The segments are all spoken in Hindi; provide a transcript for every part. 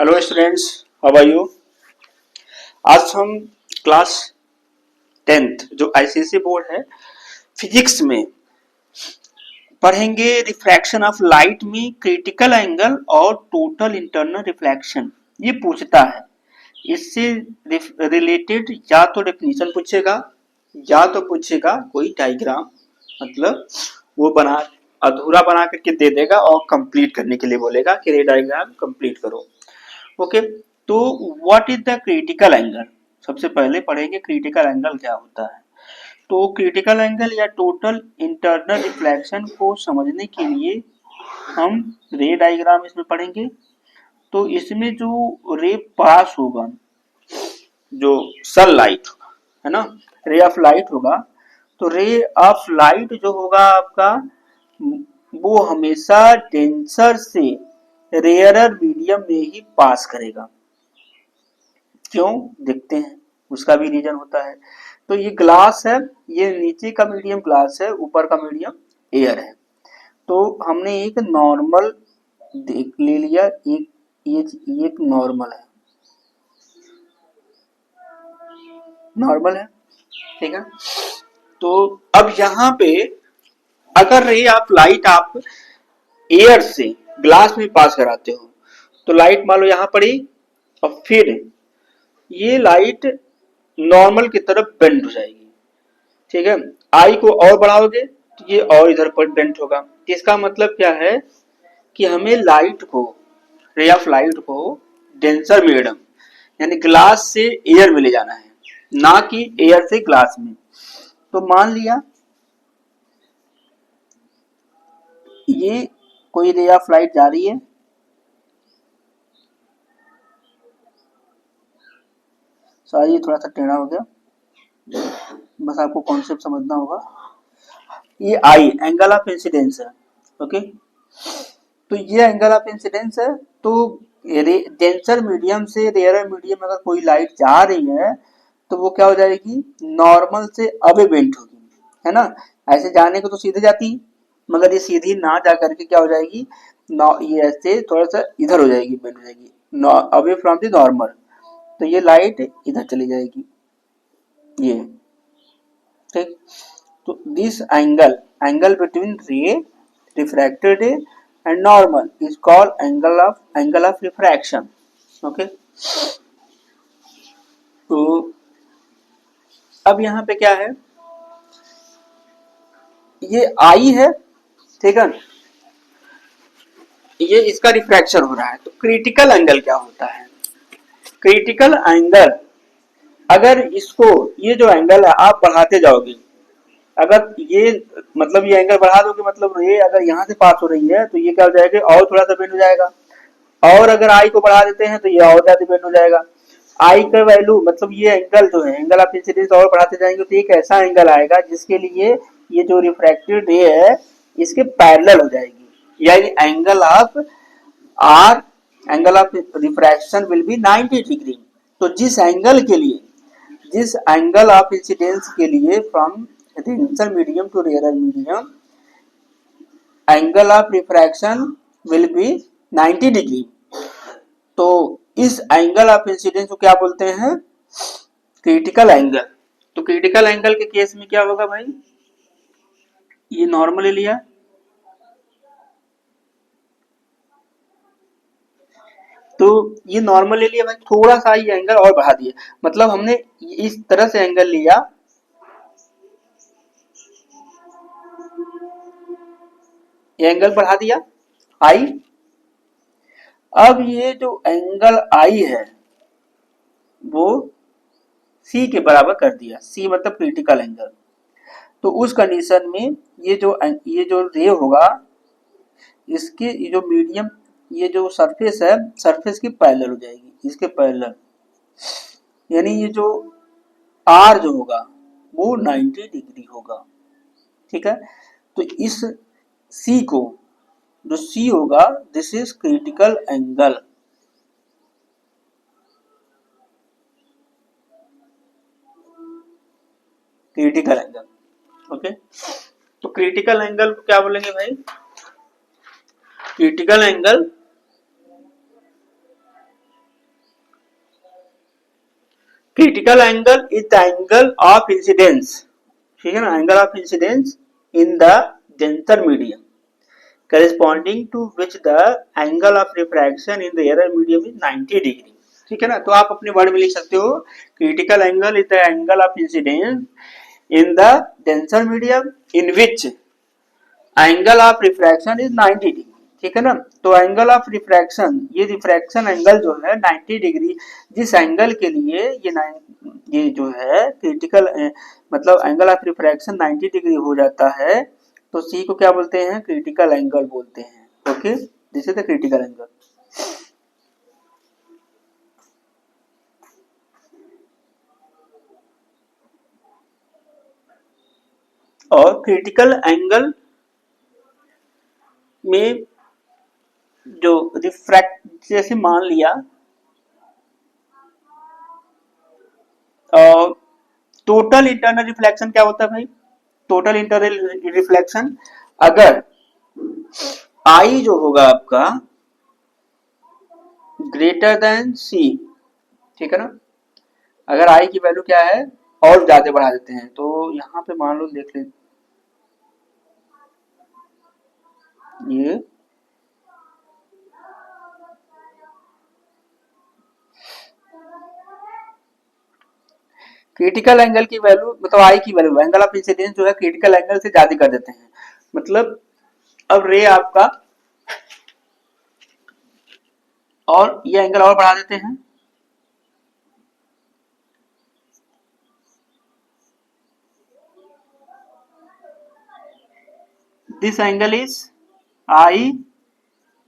Hello students, how are you. आज हम क्लास 10th जो आईसीएसई बोर्ड है फिजिक्स में पढ़ेंगे रिफ्रैक्शन ऑफ लाइट में क्रिटिकल एंगल और टोटल इंटरनल रिफ्लेक्शन। ये पूछता है, इससे रिलेटेड या तो डेफिनेशन पूछेगा या तो पूछेगा कोई डायग्राम, मतलब वो बना अधूरा बना करके दे देगा और कंप्लीट करने के लिए बोलेगा कि ये डायग्राम कंप्लीट करो। ओके, तो what is the critical angle. सबसे पहले पढ़ेंगे क्रिटिकल एंगल क्या होता है। तो क्रिटिकल एंगल या टोटल इंटरनल रिफ्लेक्शन को समझने के लिए हम रे डायग्राम इसमें पढ़ेंगे। तो इसमें जो रे पास होगा, जो सनलाइट है ना, रे ऑफ लाइट होगा, तो रे ऑफ लाइट जो होगा आपका वो हमेशा डेंसर से रेयरर मीडियम में ही पास करेगा। क्यों, देखते हैं, उसका भी रीजन होता है। तो ये ग्लास है, ये नीचे का मीडियम ग्लास है, ऊपर का मीडियम एयर है। तो हमने एक नॉर्मल देख ले लिया, एक नॉर्मल है, नॉर्मल है, ठीक है। तो अब यहाँ पे अगर रे आप लाइट आप एयर से ग्लास में पास कराते हो, तो लाइट मान लो यहाँ पड़ी और फिर ये लाइट नॉर्मल की तरफ बेंड हो जाएगी, ठीक है। आई को और बढ़ाओगे तो ये और इधर पर बेंड होगा। इसका मतलब क्या है कि हमें लाइट को, रे ऑफ लाइट को डेंसर मीडियम यानी ग्लास से एयर में ले जाना है, ना कि एयर से ग्लास में। तो मान लिया ये कोई रे ऑफ लाइट जा रही है, सॉरी थोड़ा सा टेढ़ा हो गया, बस आपको कॉन्सेप्ट समझना होगा। ये आई एंगल ऑफ इंसिडेंस है, ओके। तो ये एंगल ऑफ इंसिडेंस है। तो डेंसर मीडियम से रेयर मीडियम अगर कोई लाइट जा रही है तो वो क्या हो जाएगी, नॉर्मल से अवे बेंट होगी, है ना। ऐसे जाने को तो सीधे जाती, मगर ये सीधी ना जा करके क्या हो जाएगी, ये ऐसे थोड़ा सा इधर हो जाएगी, बेंट हो जाएगी अवे फ्रॉम द नॉर्मल। तो ये लाइट इधर चली जाएगी, ये ठीक। तो दिस एंगल बिटवीन रे, रिफ्रैक्टेड रे and normal is called angle of refraction, okay। तो अब यहाँ पे क्या है, ये आई है, ठीक है, ये इसका रिफ्रैक्शन हो रहा है। तो क्रिटिकल एंगल क्या होता है, क्रिटिकल एंगल अगर इसको, ये जो एंगल है आप बढ़ाते जाओगे, अगर ये मतलब ये एंगल बढ़ा दोगे, मतलब ये अगर यहाँ से पास हो रही है तो ये क्या हो जाएगा, और थोड़ा सा बेंड हो जाएगा। और अगर आई को बढ़ा देते हैं तो ये और ज्यादा बेंड हो जाएगा। आई का वैल्यू मतलब ये एंगल जो है, एंगल ऑफ इंसिडेंस और बढ़ाते जाएंगे तो एक ऐसा एंगल आएगा जिसके लिए ये जो रिफ्रैक्टेड रे है इसके पैरेलल हो जाएगी, यानी angle of R, angle of refraction will be 90 degree. तो जिस एंगल ऑफ इंसिडेंस के लिए from denser medium to rare medium angle of refraction will be 90 degree, तो इस एंगल ऑफ इंसिडेंस को क्या बोलते हैं, क्रिटिकल एंगल। तो क्रिटिकल एंगल के केस में क्या होगा भाई, ये नॉर्मल ले लिया, तो ये नॉर्मल ले लिया भाई, थोड़ा सा ये एंगल और बढ़ा दिया, मतलब हमने इस तरह से एंगल लिया, ये एंगल बढ़ा दिया आई। अब ये जो एंगल आई है वो सी के बराबर कर दिया, सी मतलब क्रिटिकल एंगल। तो उस कंडीशन में ये जो रे होगा, इसके ये जो मीडियम, ये जो सरफेस है, सरफेस की पैरेलल हो जाएगी, इसके पैरेलल, यानी ये जो आर जो होगा वो 90 डिग्री होगा, ठीक है। तो इस सी को, जो सी होगा, this is critical angle, critical angle, okay. तो क्रिटिकल एंगल को क्या बोलेंगे भाई, critical angle critical angle is the angle of incidence, ठीक है ना, angle of incidence in the denser medium corresponding to which the angle of refraction in the error medium is 90 degree, ठीक है ना। तो आप अपने वर्ड में लिख सकते हो critical angle is the angle of incidence in the denser medium in which angle of refraction is 90 degree, ठीक है ना। तो एंगल ऑफ रिफ्रैक्शन, ये रिफ्रैक्शन एंगल जो है 90 डिग्री, जिस एंगल के लिए ये जो है क्रिटिकल मतलब एंगल ऑफ रिफ्रैक्शन 90 डिग्री हो जाता है, तो सी को क्या बोलते हैं, क्रिटिकल एंगल बोलते हैं। Okay, this is the critical angle. और क्रिटिकल एंगल में जो रिफ्रैक्ट, जैसे मान लिया टोटल इंटरनल रिफ्लेक्शन क्या होता है भाई, टोटल इंटरनल रिफ्लेक्शन अगर आई जो होगा आपका ग्रेटर देन सी, ठीक है ना, अगर आई की वैल्यू क्या है और ज्यादा बढ़ा देते हैं, तो यहां पे मान लो देख ले ये क्रिटिकल एंगल की वैल्यू मतलब आई की वैल्यू, एंगल ऑफ इंसिडेंस जो है क्रिटिकल एंगल से ज्यादा कर देते हैं, मतलब अब रे आपका और ये एंगल और बढ़ा देते हैं, this angle is I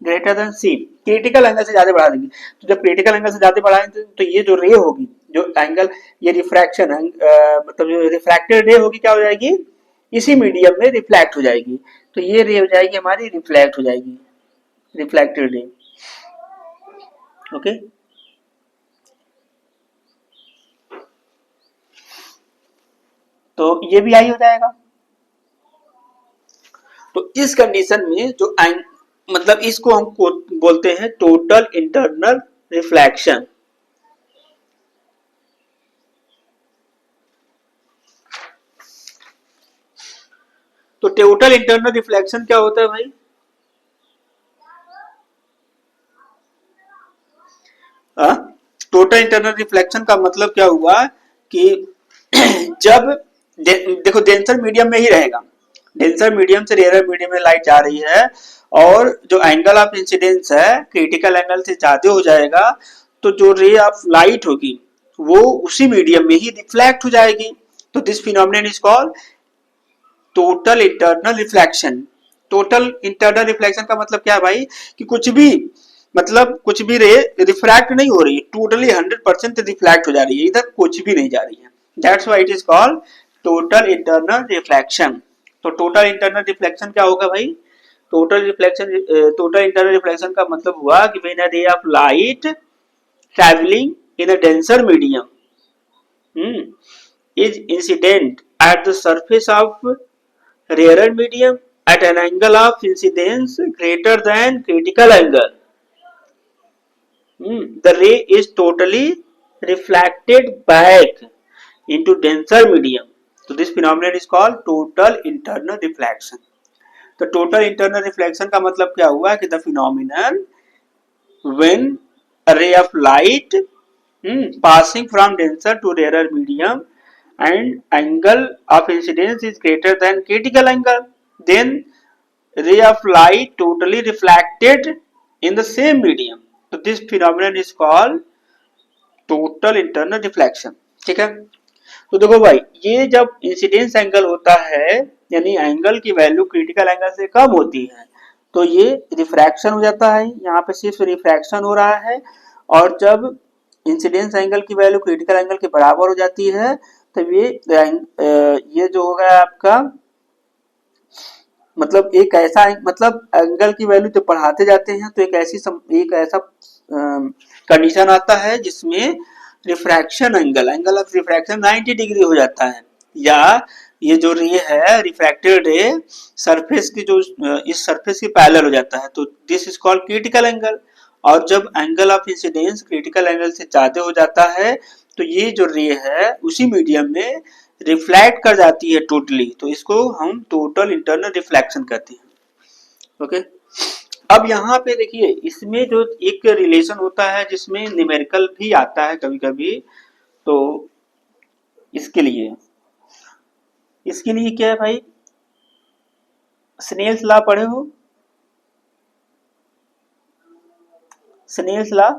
greater than C, critical angle से ज्यादा बढ़ा देंगे। तो जब क्रिटिकल एंगल से ज्यादा बढ़ाएंगे तो ये जो रे होगी, जो एंगल, ये रिफ्रैक्शन मतलब जो रिफ्रैक्टेड रे होगी क्या हो जाएगी, इसी मीडियम में रिफ्लेक्ट हो जाएगी, तो ये रे हो जाएगी हमारी रिफ्लेक्ट हो जाएगी, रिफ्लेक्टेड रे। ओके, तो ये भी आई हो जाएगा। तो इस कंडीशन में जो मतलब इसको हम बोलते हैं टोटल इंटरनल रिफ्लेक्शन। तो टोटल इंटरनल रिफ्लेक्शन क्या होता है भाई, टोटल इंटरनल रिफ्लेक्शन का मतलब क्या हुआ कि जब देखो डेंसर मीडियम में ही रहेगा, डेंसर मीडियम से रेयर मीडियम में लाइट जा रही है और जो एंगल ऑफ इंसिडेंस है क्रिटिकल एंगल से ज्यादा हो जाएगा, तो जो रे ऑफ लाइट होगी वो उसी मीडियम में ही रिफ्लेक्ट हो जाएगी। तो this phenomenon is called total internal reflection. Total internal reflection का मतलब क्या है भाई, कि कुछ भी मतलब कुछ भी रे रिफ्रैक्ट नहीं हो रही है, टोटली 100% रिफ्लेक्ट हो जा रही है, इधर कुछ भी नहीं जा रही है, that's why it is called total internal reflection. तो टोटल इंटरनल रिफ्लेक्शन क्या होगा भाई, total reflection, total internal reflection का मतलब हुआ कि when a ray of light travelling in a denser medium is incident at the surface of rarer medium at an angle of incidence greater than critical angle, the ray is totally reflected back into denser medium. So this phenomenon is called total internal reflection. तो total internal reflection का मतलब क्या हुआ कि the phenomenon when a ray of light passing from denser to rarer medium and angle of incidence is greater than critical angle, then ray of light totally reflected in the same medium. So this phenomenon is called total internal reflection, ठीक है। तो देखो भाई, ये जब इंसिडेंस एंगल होता है यानी एंगल की वैल्यू क्रिटिकल एंगल से कम होती है, तो ये रिफ्रैक्शन हो जाता है, यहाँ पे सिर्फ रिफ्रैक्शन हो रहा है। और जब इंसिडेंस एंगल की वैल्यू क्रिटिकल एंगल के बराबर हो जाती है, तब ये जो होगा आपका मतलब एक ऐसा मतलब एंगल की वैल्यू जब बढ़ाते जाते हैं तो एक ऐसा कंडीशन आता है जिसमें refraction angle of refraction 90 degree हो जाता है, या ये जो रे है रिफ्रैक्टेड रे सरफेस की जो इस सरफेस के पैरेलल हो जाता है, तो this is called critical angle. और जब angle of incidence critical angle से ज्यादा हो जाता है तो ये जो रे है उसी मीडियम में रिफ्लेक्ट कर जाती है टोटली, तो इसको हम टोटल इंटरनल रिफ्लेक्शन कहते हैं। ओके, अब यहाँ पे देखिए इसमें जो एक रिलेशन होता है जिसमें न्यूमेरिकल भी आता है कभी कभी, तो इसके लिए क्या है भाई, स्नेल्स लॉ पढ़े हो? Snell's law,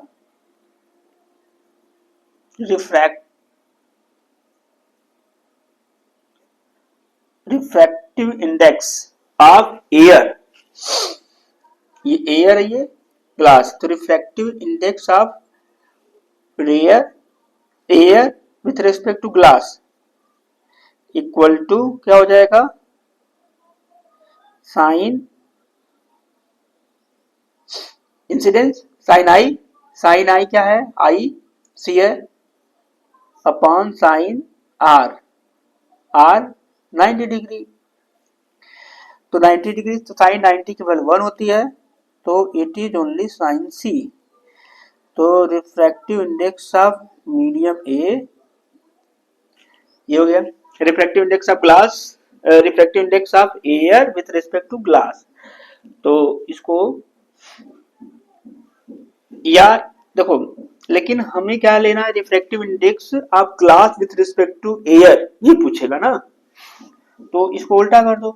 refractive index of air, ये एयर है, ये ग्लास, तो refractive index of air with respect to glass equal to क्या हो जाएगा, साइन इंसिडेंस, साइन आई क्या है, आई सी है upon sine R, R 90 degree, तो 90 डिग्री, तो साइन 90 की वैल्यू 1 होती है, तो it is only sine C. तो refractive index of medium A ये हो गया, refractive index of glass, refractive index of air with respect to glass, तो इसको या देखो, लेकिन हमें क्या लेना है, refractive index of glass with respect to air, ये पूछेगा ना, तो इसको उल्टा कर दो,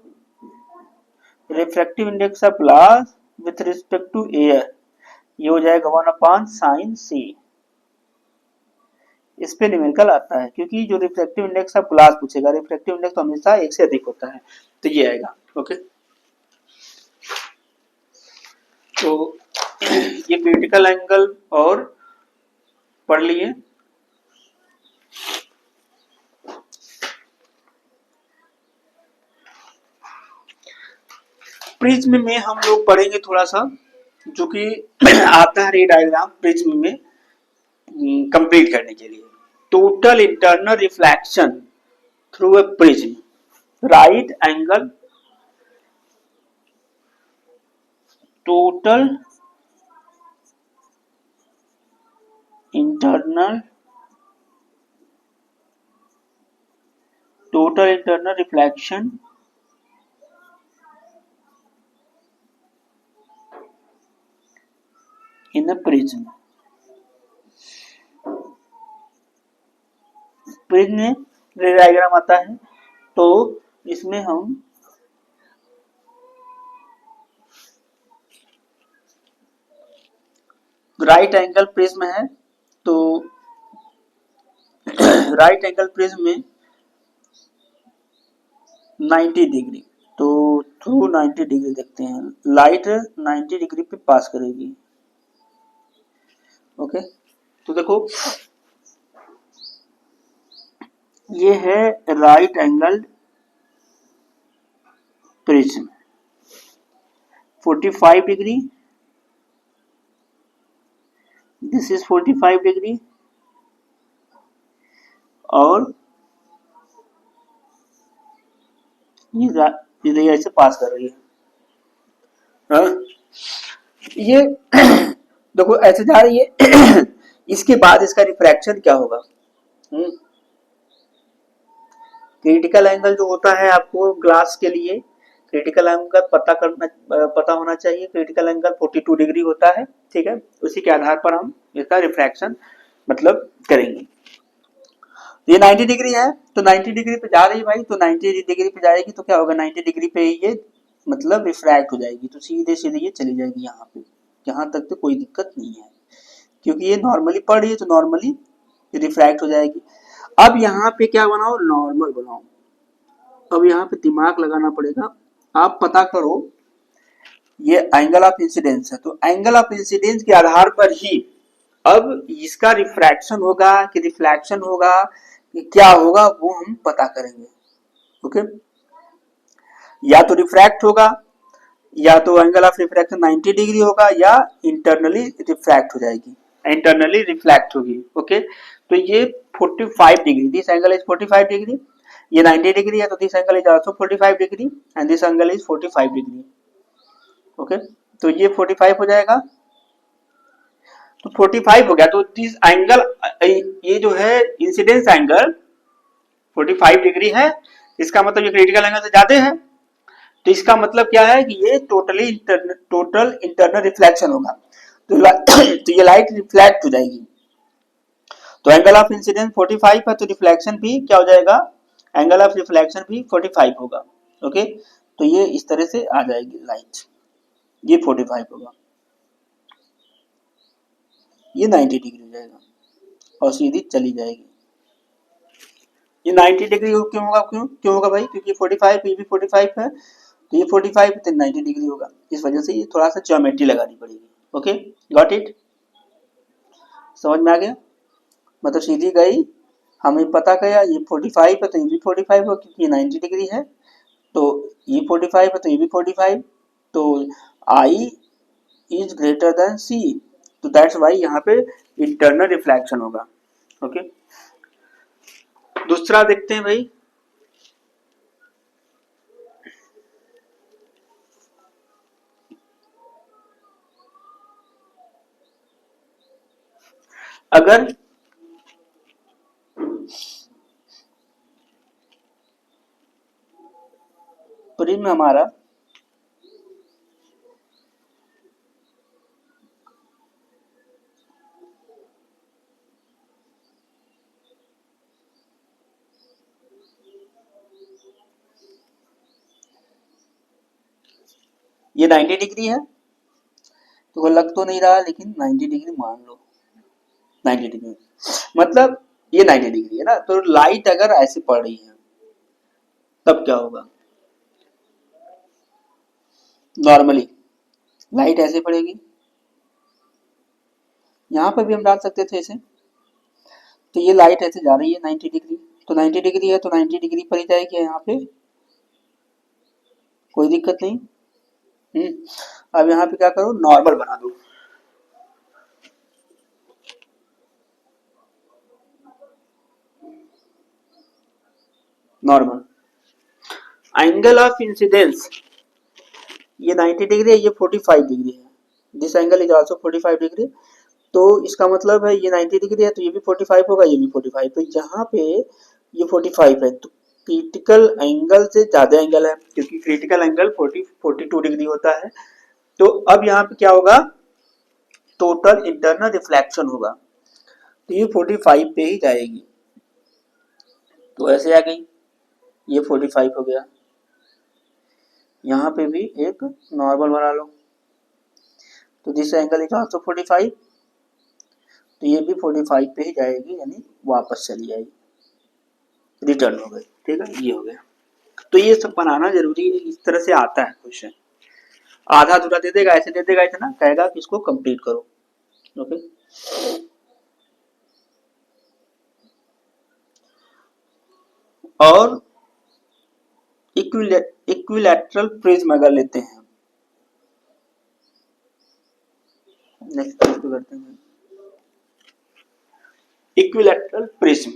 refractive index of glass with respect to air, ये हो जाएगा 1 अपॉन साइन सी। इस पे न्यूमेरिकल आता है क्योंकि जो रिफ्रैक्टिव इंडेक्स ऑफ ग्लास पूछेगा, रिफ्रैक्टिव इंडेक्स तो हमेशा एक से अधिक होता है, तो ये आएगा। ओके, तो ये क्रिटिकल एंगल और पढ़ लिए। प्रिज्म में हम लोग पढ़ेंगे थोड़ा सा, जो कि आता है रे डायग्राम प्रिज्म में कंप्लीट करने के लिए, total internal reflection through a prism, right angle, total internal reflection in a prism. Prism में रे डायग्राम आता है, तो इसमें हम राइट एंगल प्रिज्म है, तो राइट एंगल प्रिज्म में 90 डिग्री, तो थ्रू 90 डिग्री देखते हैं, लाइट 90 डिग्री पे पास करेगी। ओके, तो देखो ये है right angle prism 45 degree, this is 45 degree, और ये ऐसे पास कर रही है, हाँ? ये देखो ऐसे जा रही है इसके बाद इसका रिफ्रैक्शन क्या होगा, क्रिटिकल एंगल जो होता है आपको ग्लास के लिए क्रिटिकल एंगल पता होना चाहिए, क्रिटिकल एंगल 42 डिग्री होता है, ठीक है, उसी के आधार पर हम इसका रिफ्रैक्शन मतलब करेंगे। ये 90 डिग्री है, तो 90 डिग्री पे जा रही है भाई, तो 90 डिग्री पे जाएगी तो क्या होगा, 90 डिग्री पे ये मतलब रिफ्रैक्ट हो जाएगी, तो सीधे सीधे ये चली जाएगी यहाँ पे, यहाँ तक तो कोई दिक्कत नहीं है, क्योंकि ये नॉर्मली पड़ रही है तो नॉर्मली रिफ्रैक्ट हो जाएगी। अब यहाँ पे क्या बनाओ, नॉर्मल बनाओ, अब यहाँ पे दिमाग लगाना पड़ेगा, आप पता करो ये एंगल ऑफ इंसिडेंस है, तो एंगल ऑफ इंसिडेंस के आधार पर ही अब इसका रिफ्रैक्शन होगा कि रिफ्लेक्शन होगा कि क्या होगा वो हम पता करेंगे। ओके, या तो रिफ्रैक्ट होगा, या तो एंगल ऑफ रिफ्रैक्शन 90 डिग्री होगा, या इंटरनली रिफ्रैक्ट हो जाएगी, इंटरनली रिफ्लेक्ट होगी। ओके, तो ये 45 degree, this angle is 45 degree, ये 90 डिग्री है, तो this angle is also 45 degree and this angle is 45 degree. Okay, तो ये 45 हो जाएगा, तो 45 हो गया। तो दिस एंगल, ये जो है इंसिडेंस एंगल 45 डिग्री है, इसका मतलब ये क्रिटिकल एंगल से ज्यादा है। तो इसका मतलब क्या है कि ये टोटल इंटरनल रिफ्लेक्शन होगा। तो तो ये लाइट रिफ्लेक्ट हो जाएगी। तो एंगल ऑफ इंसिडेंस 45 है, तो रिफ्लेक्शन भी क्या हो जाएगा, एंगल ऑफ रिफ्लेक्शन भी 45 होगा। ओके, तो ये इस तरह से आ जाएगी लाइट, ये 45 होगा, ये 90 डिग्री हो जाएगा और सीधी चली जाएगी। ये 90 डिग्री क्यों होगा, क्यों होगा भाई, क्योंकि 45, ये भी 45 है, तो ये 45 तो 90 डिग्री होगा। इस वजह से ये थोड़ा सा ज्योमेट्री लगानी पड़ेगी। ओके, गॉट इट, समझ में आ गया। मतलब सीधी गई, हमें पता गया ये 45 है तो ये भी 45 होगा, क्योंकि ये 90 डिग्री है। तो ये 45 है तो ये भी 45, तो I is greater than C, तो दैट्स वाई यहाँ पे इंटरनल रिफ्लेक्शन होगा। ओके, दूसरा देखते हैं भाई। अगर प्रिज्म हमारा ये 90 डिग्री है, तो वो लग तो नहीं रहा, लेकिन 90 डिग्री मान लो, 90 डिग्री मतलब ये 90 डिग्री है ना। तो लाइट अगर ऐसे पड़ रही है तब क्या होगा, नॉर्मली लाइट ऐसे पड़ेगी, यहाँ पर भी हम डाल सकते थे ऐसे। तो ये लाइट ऐसे जा रही है 90 डिग्री, तो 90 डिग्री है तो 90 डिग्री पर ही जाएगी यहाँ पे, कोई दिक्कत नहीं। अब यहाँ पे क्या करो, नॉर्मल बना दो। नॉर्मल एंगल ऑफ इंसिडेंस, ये 90 डिग्री है, ये 45 डिग्री है, this angle is also 45 degree. तो इसका मतलब है ये 90 डिग्री है तो ये भी 45 होगा, ये भी 45। तो यहाँ पे ये 45 है, तो क्रिटिकल एंगल से ज्यादा एंगल है, क्योंकि क्रिटिकल एंगल 42 डिग्री होता है। तो अब यहाँ पे क्या होगा, टोटल इंटरनल रिफ्लेक्शन होगा, तो ये 45 पे ही जाएगी। तो ऐसे आ गई, ये 45 हो गया, यहाँ पे भी एक नॉर्मल बना लो, तो दिस एंगल इज आल्सो 45, तो ये भी 45 पे ही जाएगी, यानी वापस चली जाएगी, रिटर्न हो गई। ठीक है, ये हो गया। तो ये सब बनाना जरूरी है, इस तरह से आता है क्वेश्चन। आधा अधूरा दे देगा, ऐसे दे देगा, इतना कहेगा कि इसको कंप्लीट करो। ओके, और इक्विलैटरल प्रिज्म अगर लेते हैं, नेक्स्ट पेज पे करते हैं, इक्विलैटरल प्रिज्म।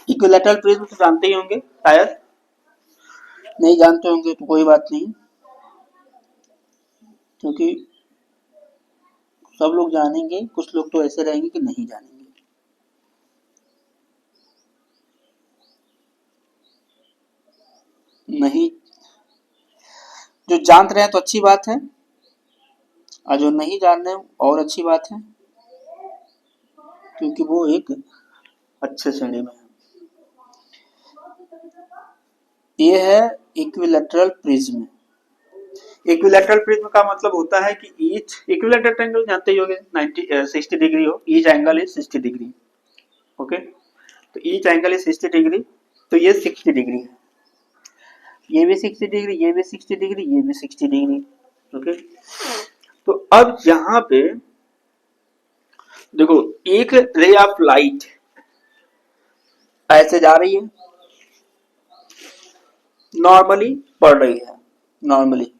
इक्विलैटरल प्रिज्म तो जानते ही होंगे शायद, नहीं जानते होंगे तो कोई बात नहीं, क्योंकि सब लोग जानेंगे, कुछ लोग तो ऐसे रहेंगे कि नहीं जानेंगे। नहीं, जो जान रहे हैं तो अच्छी बात है, और जो नहीं जान रहे और अच्छी बात है, क्योंकि वो एक अच्छे श्रेणी में है। ये है इक्विलैटरल प्रिज्म। इक्विलैटरल प्रिज्म का मतलब होता है कि ईच इक्विलैटरल एंगल जानते ही होंगे, 60 डिग्री हो, each angle is 60 degree. Okay, तो ईच एंगल इज 60 डिग्री, तो ये 60 डिग्री है, ये भी 60 डिग्री, ये भी 60 डिग्री, ये भी 60 डिग्री। ओके, तो अब यहाँ पे देखो, एक रे ऑफ लाइट ऐसे जा रही है, नॉर्मली पड़ रही है, नॉर्मली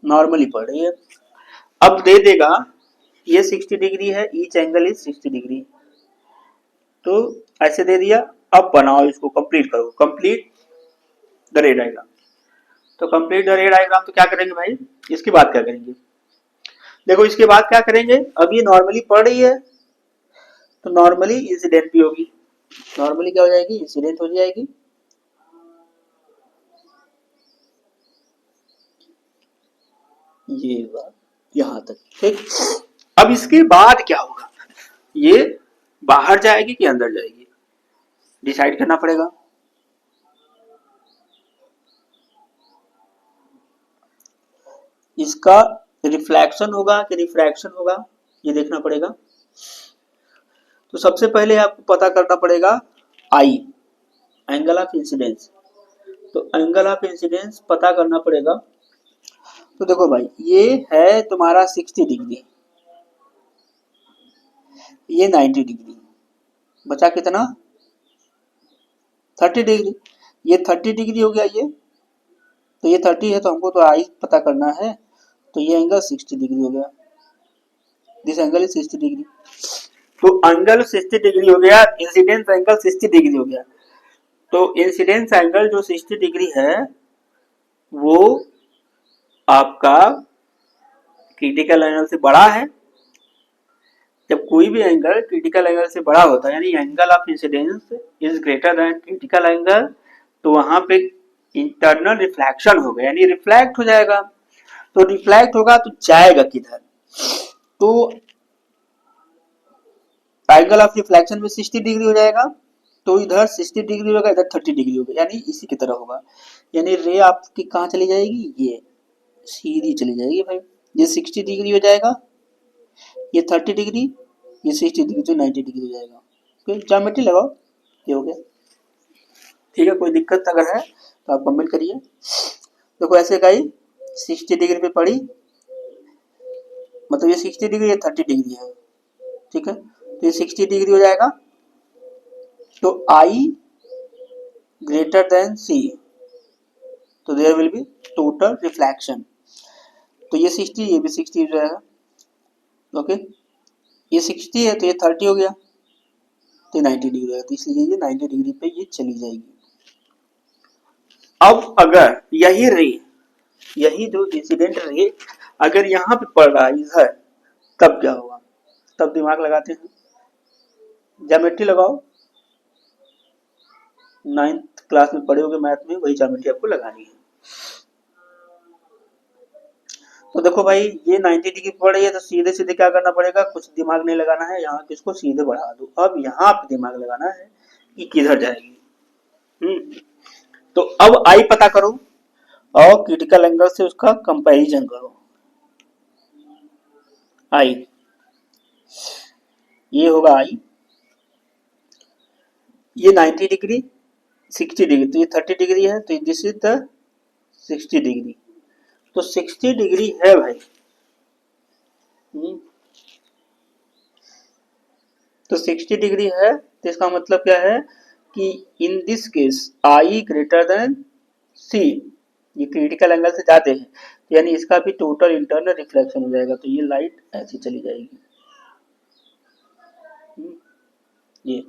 नॉर्मली पड़ रही है। अब दे देगा ये 60 डिग्री है, ईच एंगल इज 60 डिग्री, तो ऐसे दे दिया। अब बनाओ इसको, कंप्लीट करो, कंप्लीट द रे डायग्राम। तो कंप्लीट द रे डायग्राम तो क्या करेंगे भाई, इसके बाद क्या करेंगे, देखो इसके बाद क्या करेंगे, अब ये नॉर्मली पड़ रही है तो नॉर्मली इंसिडेंट भी होगी, नॉर्मली क्या हो जाएगी, इंसिडेंट हो जाएगी। ये बात यहां तक ठीक। अब इसके बाद क्या होगा, ये बाहर जाएगी कि अंदर जाएगी, डिसाइड करना पड़ेगा। इसका रिफ्लेक्शन होगा कि रिफ्रैक्शन होगा, ये देखना पड़ेगा। तो सबसे पहले आपको पता करना पड़ेगा आई, एंगल ऑफ इंसिडेंस। तो एंगल ऑफ इंसिडेंस पता करना पड़ेगा। तो देखो भाई, ये है तुम्हारा 60 डिग्री, ये 90 डिग्री, बचा कितना, 30 डिग्री। ये 30 डिग्री हो गया, ये तो ये 30 है, तो हमको तो आई पता करना है, तो ये एंगल 60 डिग्री हो गया, दिस एंगल इज 60 डिग्री। तो एंगल 60 डिग्री हो गया, इंसिडेंस एंगल 60 डिग्री हो गया। तो इंसिडेंस एंगल जो 60 डिग्री है वो आपका क्रिटिकल एंगल से बड़ा है। जब कोई भी एंगल क्रिटिकल एंगल से बड़ा होता है, यानी angle of incidence is greater than critical angle, तो वहां पे इंटरनल रिफ्लेक्शन होगा, यानी रिफ्लेक्ट हो जाएगा। तो रिफ्लेक्ट होगा तो जाएगा किधर, तो एंगल ऑफ रिफ्लेक्शन में 60 डिग्री हो जाएगा, तो इधर 60 डिग्री होगा, इधर 30 डिग्री होगा, यानी इसी की तरह होगा। यानी रे आपकी कहाँ चली जाएगी, ये सीधी चली जाएगी भाई। ये 60 डिग्री हो जाएगा, ये 30 डिग्री, ये 60 डिग्री, तो 90 डिग्री हो जाएगा। फिर ज्योमेट्री लगाओ, ये हो गया। ठीक है, कोई दिक्कत अगर है तो आप कमेंट करिए। देखो ऐसे गई 60 डिग्री पे पड़ी, मतलब ये 60 डिग्री, ये 30 डिग्री है, ठीक है, तो ये 60 डिग्री हो जाएगा। तो आई ग्रेटर देन सी, तो there will be total reflection. तो ये 60, ये भी 60 हो जाएगा, ओके। ये 60 है तो ये 30 हो गया, तो 90 डिग्री है, तो इसलिए ये 90 डिग्री पे ये चली जाएगी। अब अगर यही रे, यही जो इंसिडेंट रे अगर यहाँ पे पड़ रहा है इधर, तब क्या होगा, तब दिमाग लगाते हैं, ज्योमेट्री लगाओ। 9th क्लास में पढ़े होगे मैथ में, वही ज्योमेट्री आपको लगानी है। तो देखो भाई, ये 90 डिग्री पड़ रही है, तो सीधे सीधे क्या करना पड़ेगा, कुछ दिमाग नहीं लगाना है, यहाँ किसको सीधे बढ़ा दो। अब यहाँ पे दिमाग लगाना है कि किधर जाएगी। तो अब आई पता करो और क्रिटिकल एंगल से उसका कंपैरिजन करो। आई, ये होगा आई, ये 90 डिग्री, 60 डिग्री, तो ये 30 डिग्री है, तो दिस इज द 60 डिग्री। तो 60 डिग्री है भाई, तो 60 डिग्री है, तो इसका मतलब क्या है कि in this case I greater than C, ये क्रिटिकल एंगल से जाते हैं, यानी इसका भी टोटल इंटरनल रिफ्लेक्शन हो जाएगा, तो ये लाइट ऐसी चली जाएगी। ये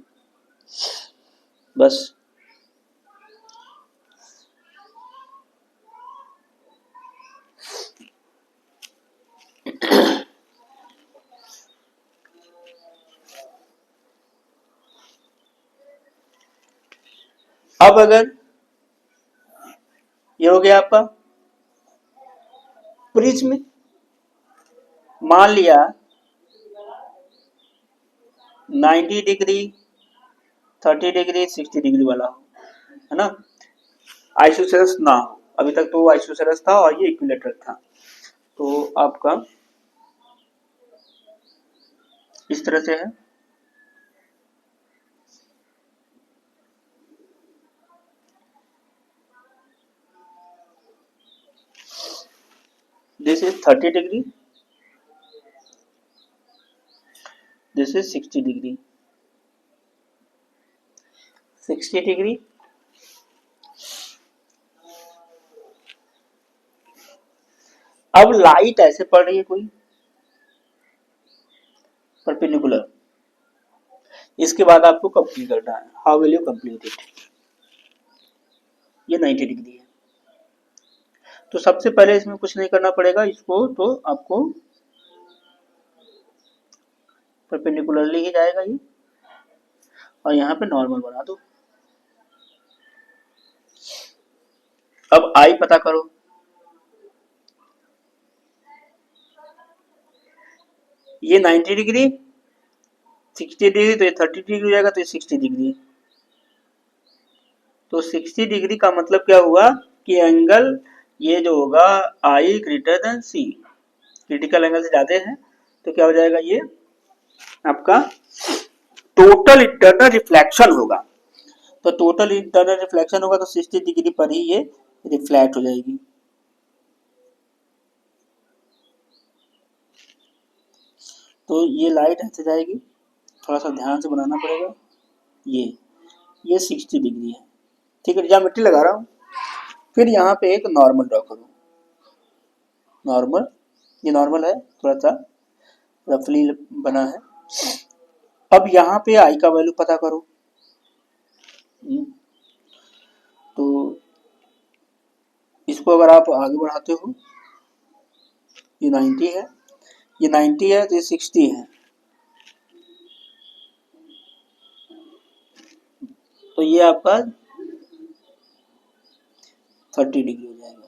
बस। अब अगर ये हो गया आपका प्रिज्म, मान लिया 90 डिग्री, 30 डिग्री, 60 डिग्री वाला हो, है ना, आइसोसेलेस ना हो, अभी तक तो आइसोसेलेस था और ये इक्विलेटरल था। तो आपका इस तरह से है, this is 30 degree, this is 60 degree, 60 degree, अब लाइट ऐसे पड़ रही है कोई परपेंडिकुलर, इसके बाद आपको कंप्लीट करना है। How will you complete it? ये 90 डिग्री है, तो सबसे पहले इसमें कुछ नहीं करना पड़ेगा, इसको तो आपको परपेंडिकुलरली ही जाएगा ये, और यहाँ पे नॉर्मल बना दो। अब आई पता करो, ये 90 डिग्री, 60 डिग्री, तो ये 30 डिग्री हो जाएगा, तो ये 60 डिग्री। तो 60 डिग्री का मतलब क्या हुआ कि एंगल ये जो होगा आई greater than C, critical angle से ज्यादा है, तो क्या हो जाएगा, ये आपका टोटल इंटरनल रिफ्लेक्शन होगा। तो टोटल इंटरनल रिफ्लेक्शन होगा तो 60 डिग्री पर ही ये रिफ्लेक्ट हो जाएगी। तो ये लाइट ऐसे जाएगी, थोड़ा सा ध्यान से बनाना पड़ेगा। ये 60 डिग्री है, ठीक है, ज्योमेट्री लगा रहा हूँ। फिर यहाँ पे एक नॉर्मल ड्रॉ करो, नॉर्मल, ये नॉर्मल है, थोड़ा सा रफली बना है। अब यहाँ पे आई का वैल्यू पता करो। तो इसको अगर आप आगे बढ़ाते हो, ये 90 है, ये 90 है, तो ये 60 है, तो ये आपका 30 डिग्री हो जाएगा।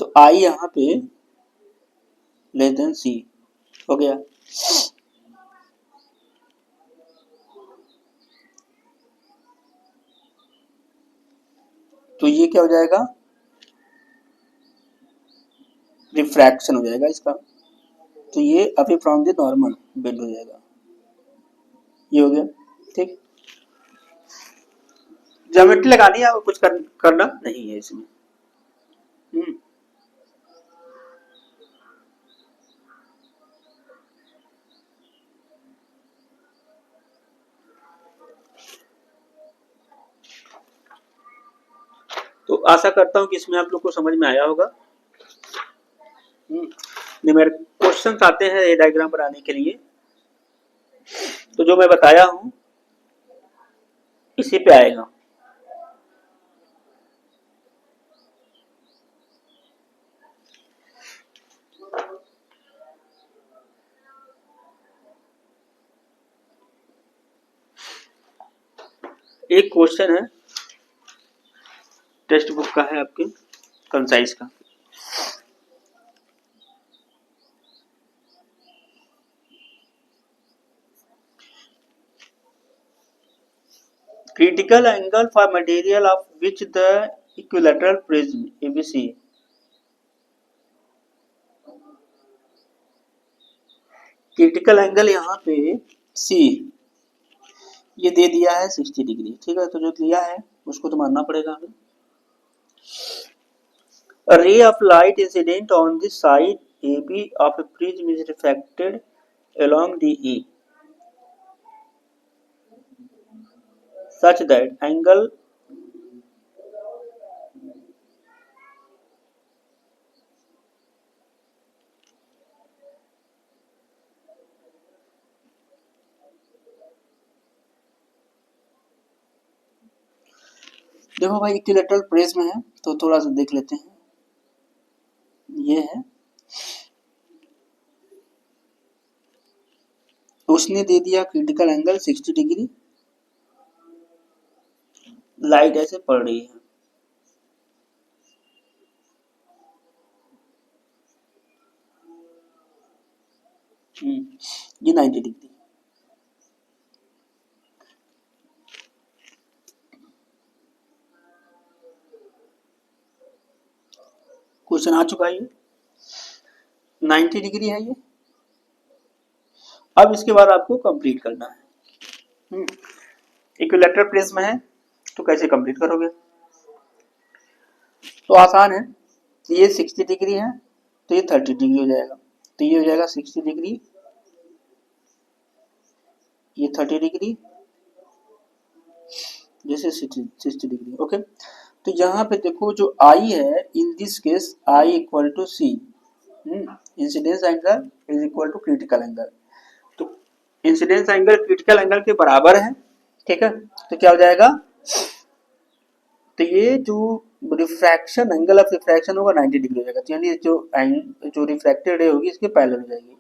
तो आई यहाँ पे लेस देन सी हो गया। तो ये क्या हो जाएगा, रिफ्रैक्शन हो जाएगा इसका, तो ये away from the normal bend हो जाएगा, ये हो गया, ठीक। ज्योमेट्री लगानी है, कुछ करना नहीं है इसमें। तो आशा करता हूँ कि इसमें आप लोग को समझ में आया होगा। मेरे क्वेश्चन आते हैं ये डायग्राम बनाने के लिए, तो जो मैं बताया हूँ इसी पे आएगा। एक क्वेश्चन है, टेक्स्ट बुक का है आपके कंसाइज का। Critical angle for material of which the equilateral prism ABC, critical angle यहाँ पे सी ये दे दिया है 60 डिग्री, ठीक है, तो जो दिया है उसको तो मानना पड़ेगा हमें। A ray of light incident on the side AB of a prism is reflected along DE such that angle देखो भाई इक्विलैटरल प्रिज्म है, तो थोड़ा सा देख लेते हैं। ये है, उसने दे दिया क्रिटिकल एंगल 60 डिग्री, लाइट ऐसे पड़ रही है, ये 90 डिग्री। क्वेश्चन आ चुका है, ये 90 डिग्री है ये। अब इसके बाद आपको कंप्लीट करना है। इक्विलैटरल प्रिज्म है, तो कैसे कंप्लीट करोगे? तो आसान है, ये 60 डिग्री है, तो ये 30 डिग्री हो जाएगा, तो ये हो जाएगा 60 डिग्री, ये 30 डिग्री, जैसे 60 डिग्री। ओके, तो यहाँ पे देखो जो आई है, in this case I equal to C, incidence angle is equal to critical angle. तो इंसिडेंस एंगल क्रिटिकल एंगल के बराबर है, ठीक है, तो क्या हो जाएगा, तो ये जो रिफ्रैक्शन एंगल ऑफ रिफ्रैक्शन होगा 90 डिग्री हो जाएगा, तो यानी जो रिफ्रैक्टेड रे होगी इसके पैरेलल हो जाएगी,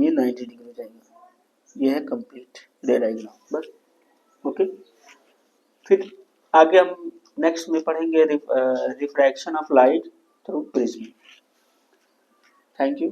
ये 90 डिग्री हो जाएगा। ये है कंप्लीट रे डायग्राम बस। ओके, फिर आगे हम नेक्स्ट में पढ़ेंगे refraction of light through prism. Thank you.